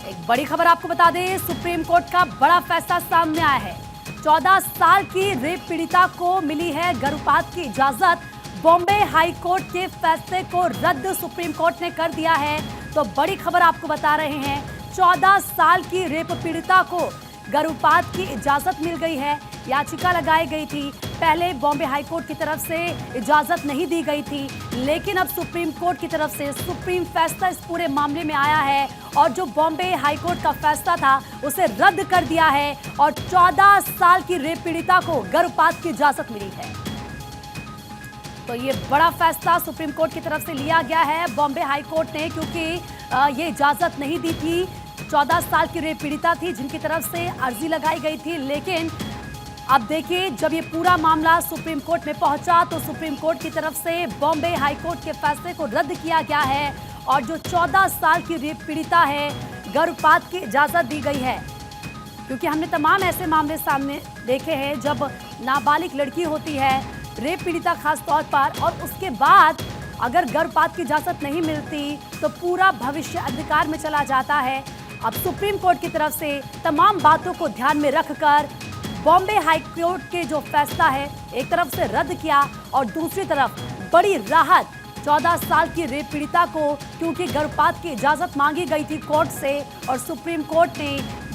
एक बड़ी खबर आपको बता दें, सुप्रीम कोर्ट का बड़ा फैसला सामने आया है। 14 साल की रेप पीड़िता को मिली है गर्भपात की इजाजत। बॉम्बे हाई कोर्ट के फैसले को रद्द सुप्रीम कोर्ट ने कर दिया है। तो बड़ी खबर आपको बता रहे हैं, 14 साल की रेप पीड़िता को गर्भपात की इजाजत मिल गई है। याचिका लगाई गई थी, पहले बॉम्बे हाई कोर्ट की तरफ से इजाजत नहीं दी गई थी, लेकिन अब सुप्रीम कोर्ट की तरफ से सुप्रीम फैसला इस पूरे मामले में आया है और जो बॉम्बे हाई कोर्ट का फैसला था उसे रद्द कर दिया है और 14 साल की रेप पीड़िता को गर्भपात की इजाजत मिली है। तो ये बड़ा फैसला सुप्रीम कोर्ट की तरफ से लिया गया है बॉम्बे हाई कोर्ट ने, क्योंकि ये इजाजत नहीं दी थी। 14 साल की रेप पीड़िता थी जिनकी तरफ से अर्जी लगाई गई थी, लेकिन अब देखिए जब ये पूरा मामला सुप्रीम कोर्ट में पहुंचा तो सुप्रीम कोर्ट की तरफ से बॉम्बे हाई कोर्ट के फैसले को रद्द किया गया है और जो 14 साल की रेप पीड़िता है गर्भपात की इजाजत दी गई है। क्योंकि हमने तमाम ऐसे मामले सामने देखे हैं जब नाबालिग लड़की होती है, रेप पीड़िता खास तौर पर, और उसके बाद अगर गर्भपात की इजाजत नहीं मिलती तो पूरा भविष्य अंधकार में चला जाता है। अब सुप्रीम कोर्ट की तरफ से तमाम बातों को ध्यान में रखकर बॉम्बे हाई कोर्ट के जो फैसला है एक तरफ से रद्द किया और दूसरी तरफ बड़ी राहत 14 साल की रेप पीड़िता को, क्योंकि गर्भपात की इजाजत मांगी गई थी कोर्ट से और सुप्रीम कोर्ट ने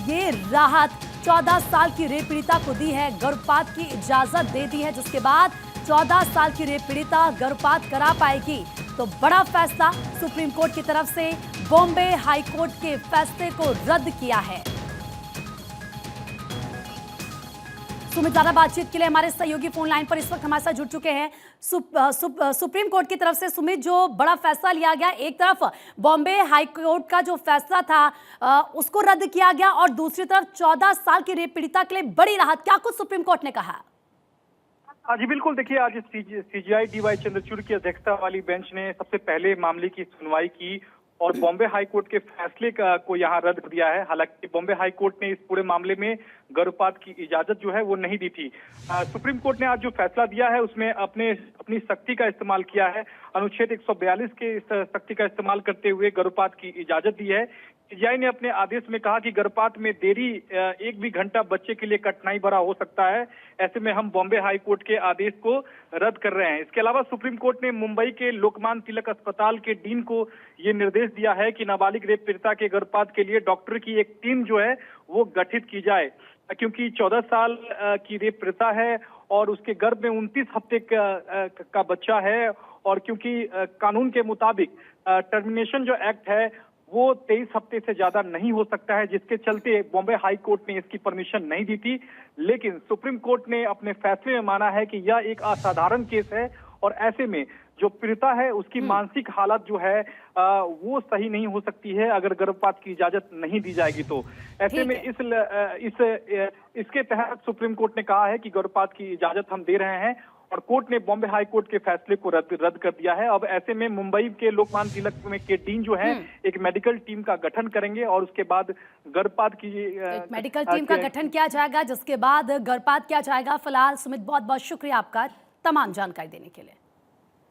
ये राहत 14 साल की रेप पीड़िता को दी है, गर्भपात की इजाजत दे दी है, जिसके बाद 14 साल की रेप पीड़िता गर्भपात करा पाएगी। तो बड़ा फैसला सुप्रीम कोर्ट की तरफ से बॉम्बे हाई कोर्ट के फैसले को रद्द किया है। सुमित ज्यादा बातचीत के लिए हमारे सहयोगी फोन लाइन पर इस वक्त हमारे साथ जुड़ चुके हैं। सुप्रीम कोर्ट की तरफ से सुमित, जो बड़ा फैसला लिया गया, एक तरफ बॉम्बे हाई कोर्ट का जो फैसला था उसको रद्द किया गया और दूसरी तरफ 14 साल की रेप पीड़िता के लिए बड़ी राहत, क्या कुछ सुप्रीम कोर्ट ने कहा? जी बिल्कुल, देखिए आज सीजीआई डीवाई चंद्रचूड़ की अध्यक्षता वाली बेंच ने सबसे पहले मामले की सुनवाई की और बॉम्बे हाई कोर्ट के फैसले को यहाँ रद्द कर दिया है। हालांकि बॉम्बे हाई कोर्ट ने इस पूरे मामले में गर्भपात की इजाजत जो है वो नहीं दी थी। सुप्रीम कोर्ट ने आज जो फैसला दिया है उसमें अपनी शक्ति का इस्तेमाल किया है। अनुच्छेद 142 के शक्ति का इस्तेमाल करते हुए गर्भपात की इजाजत दी है। सीजीआई ने अपने आदेश में कहा कि गर्भपात में देरी एक भी घंटा बच्चे के लिए कठिनाई भरा हो सकता है, ऐसे में हम बॉम्बे हाई कोर्ट के आदेश को रद्द कर रहे हैं। इसके अलावा सुप्रीम कोर्ट ने मुंबई के लोकमान्य तिलक अस्पताल के डीन को ये निर्देश दिया है कि नाबालिग रेप पीड़िता के गर्भपात के लिए डॉक्टर की एक टीम जो है वो गठित की जाए, क्योंकि 14 साल की रेप पीड़िता है और उसके गर्भ में 29 हफ्ते का बच्चा है और क्योंकि कानून के मुताबिक टर्मिनेशन जो एक्ट है वो 23 हफ्ते से ज्यादा नहीं हो सकता है, जिसके चलते बॉम्बे हाई कोर्ट ने इसकी परमिशन नहीं दी थी। लेकिन सुप्रीम कोर्ट ने अपने फैसले में माना है कि यह एक असाधारण केस है और ऐसे में जो पीड़िता है उसकी मानसिक हालत जो है वो सही नहीं हो सकती है अगर गर्भपात की इजाजत नहीं दी जाएगी। तो ऐसे में इसके तहत सुप्रीम कोर्ट ने कहा है कि गर्भपात की इजाजत हम दे रहे हैं और कोर्ट ने बॉम्बे हाई कोर्ट के फैसले को रद्द कर दिया है। अब ऐसे में मुंबई के लोकमान्य तिलक में के डीन जो है एक मेडिकल टीम का गठन करेंगे और उसके बाद गर्भपात की मेडिकल टीम का गठन किया जाएगा, जिसके बाद गर्भपात किया जाएगा। फिलहाल सुमित, बहुत बहुत शुक्रिया आपका तमाम जानकारी देने के लिए।